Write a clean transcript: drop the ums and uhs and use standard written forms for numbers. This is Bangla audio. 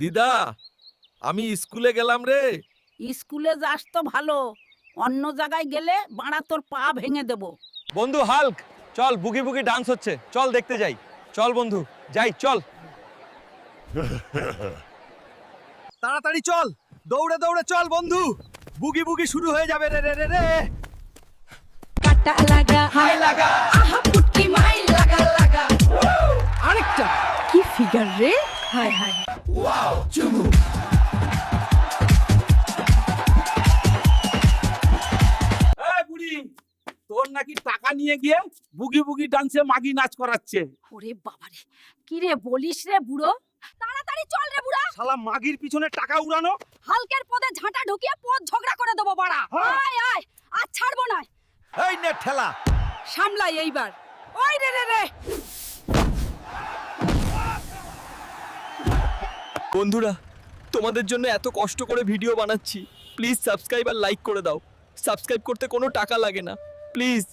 দিদা আমি স্কুলে গেলাম রে। স্কুলে যাস তো ভালো, অন্য জায়গায় গেলে বাড়া তোর পা ভেঙে দেব। বন্ধু হাল্ক, চল বুগি বুগি ডান্স হচ্ছে, চল দেখতে যাই। চল বন্ধু যাই, চল তাড়াতাড়ি চল, দৌড়ে দৌড়ে চল বন্ধু, বুগি বুগি শুরু হয়ে যাবে রে রে রে রে। কাটা লাগা হাই লাগা আহা পুটকি মাই লাগা লাগা আরেকটা কি ফিগার রে, হাই হাই ওয়াও চুমু। এই বুড়ি, তোর নাকি টাকা নিয়ে গিয়ে বুগি বুগি ডান্সে মাগি নাচ করাচ্ছে। ওরে বাবারে, কি রে বলিস রে বুড়ো? তাড়াতাড়ি চল রে বুড়া, শালা মাগির পিছনে টাকা উড়ানো। হালকের পদে ঝাঁটা ঢুকিয়ে পদ ঝগড়া করে দেবো বাড়া। আয় আয়, আজ ছাড়বো না, এই নে ঠেলা। সামলাই এইবার। ওই রে রে রে। বন্ধুরা, তোমাদের জন্য এত কষ্ট করে ভিডিও বানাচ্ছি, প্লিজ সাবস্ক্রাইব আর লাইক করে দাও। সাবস্ক্রাইব করতে কোনো টাকা লাগে না, প্লিজ।